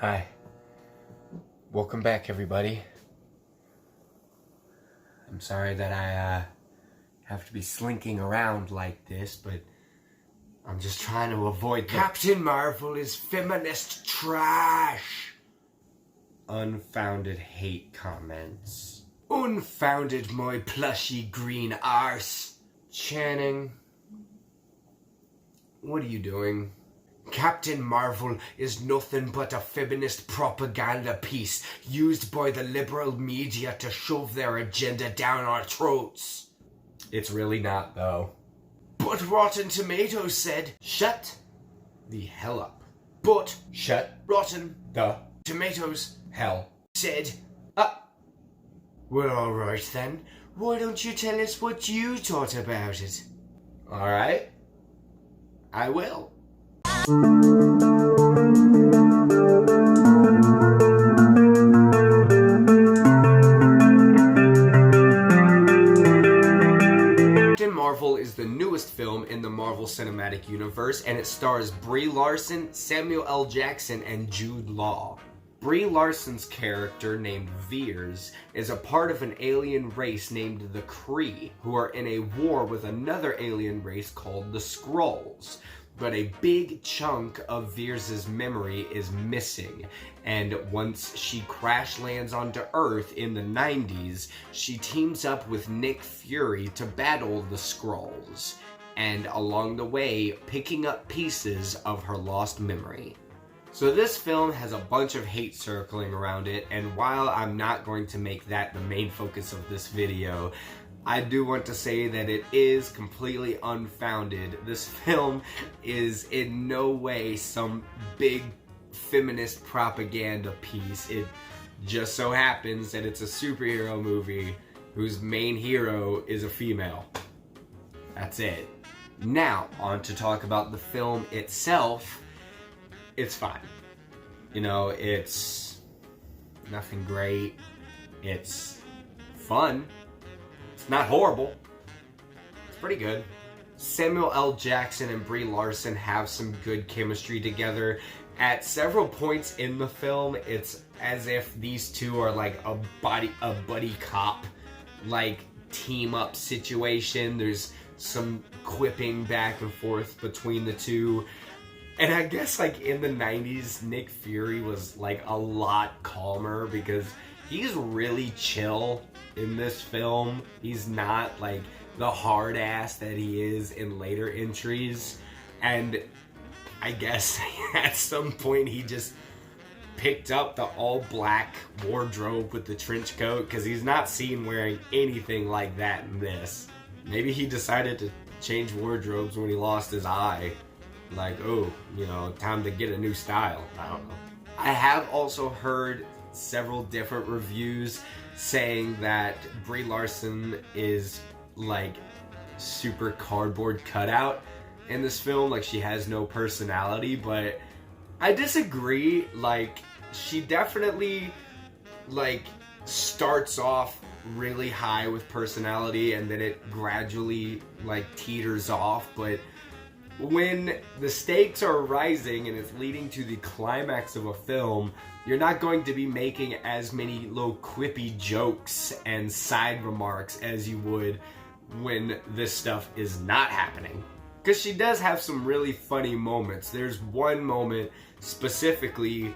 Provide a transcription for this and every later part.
Hi. Welcome back, everybody. I'm sorry that I have to be slinking around like this, but I'm just trying to avoid Captain Marvel is feminist trash. unfounded hate comments. Unfounded, my plushy green arse. Channing, what are you doing? Captain Marvel is nothing but a feminist propaganda piece used by the liberal media to shove their agenda down our throats. It's really not, though. But Rotten Tomatoes said, Shut the hell up. but Shut Rotten the Tomatoes hell said, up. well, alright then. Why don't you tell us what you thought about it? Alright? I will. Captain Marvel is the newest film in the Marvel Cinematic Universe, and it stars Brie Larson, Samuel L. Jackson, and Jude Law. Brie Larson's character, named Veers, is a part of an alien race named the Kree, who are in a war with another alien race called the Skrulls. But a big chunk of Veers' memory is missing, and once she crash lands onto Earth in the 90s, she teams up with Nick Fury to battle the Skrulls, and along the way, picking up pieces of her lost memory. So this film has a bunch of hate circling around it, and while I'm not going to make that the main focus of this video, I do want to say that it is completely unfounded. This film is in no way some big feminist propaganda piece. It just so happens that it's a superhero movie whose main hero is a female. That's it. Now, on to talk about the film itself. It's fine. You know, it's nothing great. It's fun. It's not horrible. It's pretty good. Samuel L. Jackson and Brie Larson have some good chemistry together. At several points in the film, it's as if these two are like a buddy cop, like team up situation. There's some quipping back and forth between the two. And I guess like in the 90s, Nick Fury was like a lot calmer because he's really chill in this film. He's not like the hard ass that he is in later entries. And I guess at some point he just picked up the all black wardrobe with the trench coat because he's not seen wearing anything like that in this. Maybe he decided to change wardrobes when he lost his eye. Like, oh, you know, time to get a new style. I don't know. I have also heard several different reviews saying that Brie Larson is like super cardboard cutout in this film, like she has no personality, but I disagree. Like, she definitely like starts off really high with personality and then it gradually like teeters off, but when the stakes are rising and it's leading to the climax of a film, you're not going to be making as many little quippy jokes and side remarks as you would when this stuff is not happening. Because she does have some really funny moments. There's one moment specifically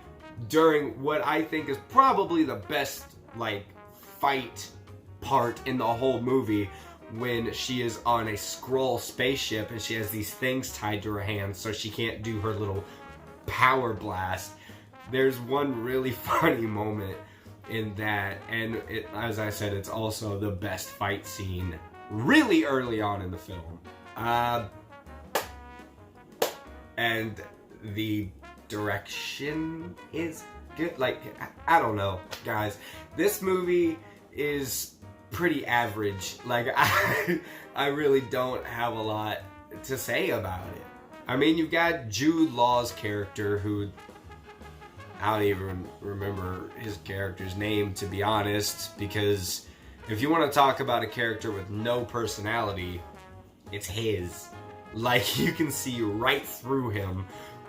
during what I think is probably the best like fight part in the whole movie, when she is on a Skrull spaceship and she has these things tied to her hands so she can't do her little power blast. There's one really funny moment in that, and it, as I said, it's also the best fight scene really early on in the film. And the direction is good. Like, I don't know, guys. This movie is pretty average. Like, I really don't have a lot to say about it. I mean, you've got Jude Law's character, who I don't even remember his character's name, to be honest, because if you want to talk about a character with no personality, it's his. Like, you can see right through him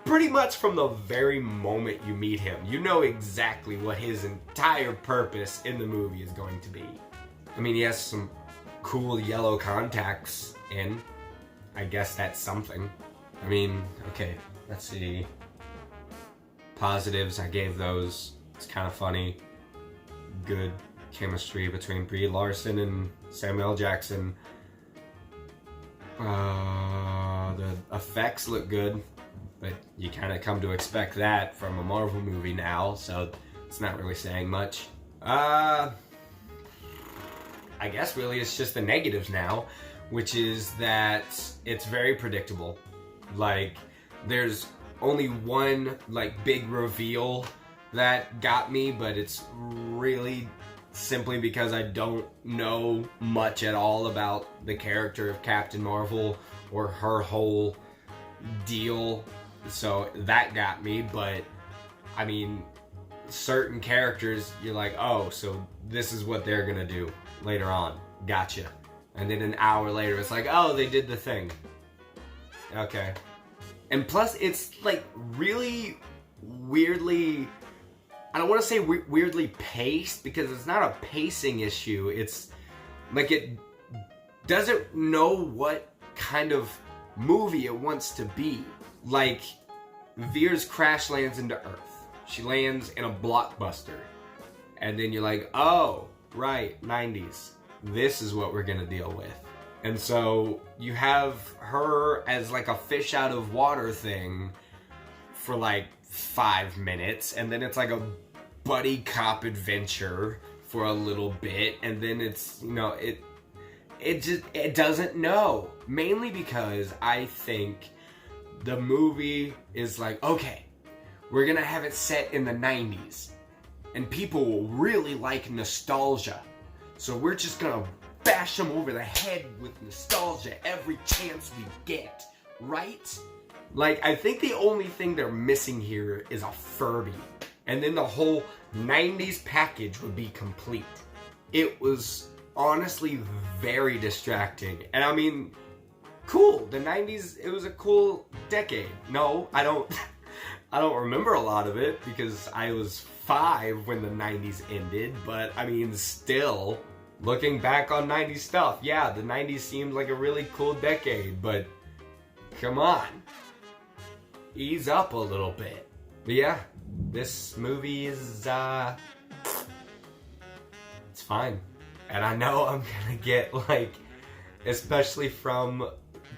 pretty much from the very moment you meet him, you know exactly what his entire purpose in the movie is going to be. I mean, he has some cool yellow contacts in. I guess that's something. I mean, okay, let's see. Positives, I gave those. It's kind of funny. Good chemistry between Brie Larson and Samuel L. Jackson. The effects look good, but you kind of come to expect that from a Marvel movie now, so it's not really saying much. I guess really it's just the negatives now, which is that it's very predictable. Like, there's only one, like, big reveal that got me, but it's really simply because I don't know much at all about the character of Captain Marvel or her whole deal, so that got me. But I mean, certain characters you're like, oh, so this is what they're gonna do later on, gotcha. And then an hour later it's like, oh, they did the thing, okay. And plus it's like really weirdly, I don't want to say weirdly paced, because it's not a pacing issue. It's like it doesn't know what kind of movie it wants to be. Like, Veer's crash lands into Earth. She lands in a blockbuster. And then you're like, oh, right, 90s. This is what we're gonna deal with. And so you have her as like a fish out of water thing for like 5 minutes, and then it's like a buddy cop adventure for a little bit, and then it's, you know, it doesn't know. Mainly because I think the movie is like, okay, we're gonna have it set in the 90s, and people will really like nostalgia, so we're just gonna bash them over the head with nostalgia every chance we get, right? Like, I think the only thing they're missing here is a Furby. And then the whole 90s package would be complete. It was honestly very distracting. And I mean, cool. The 90s, it was a cool decade. No, I don't remember a lot of it because I was 5 when the 90s ended. But I mean, still, looking back on 90s stuff, yeah, the 90s seemed like a really cool decade, but come on. Ease up a little bit. But yeah, this movie is, it's fine. And I know I'm gonna get, like, especially from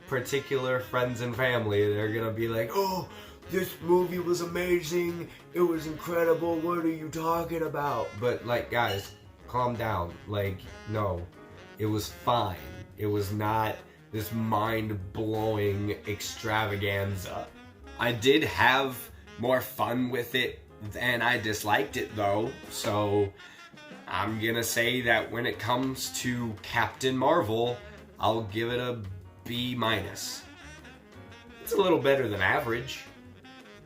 particular friends and family, they're gonna be like, oh, this movie was amazing, it was incredible, what are you talking about? But, like, guys, calm down. Like, no, it was fine. It was not this mind-blowing extravaganza. I did have more fun with it than I disliked it, though, so I'm gonna say that when it comes to Captain Marvel, I'll give it a B-. It's a little better than average,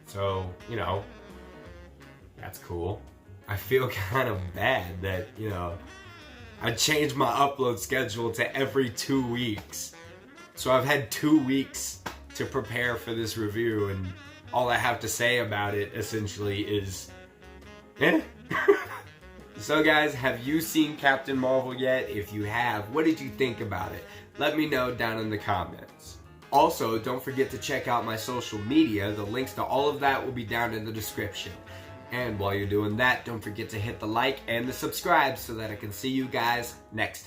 so, you know, that's cool. I feel kind of bad that, you know, I changed my upload schedule to every 2 weeks, so I've had 2 weeks to prepare for this review, and all I have to say about it essentially is, eh. So guys, have you seen Captain Marvel yet? If you have, what did you think about it? Let me know down in the comments. Also, don't forget to check out my social media. The links to all of that will be down in the description. And while you're doing that, don't forget to hit the like and the subscribe so that I can see you guys next time.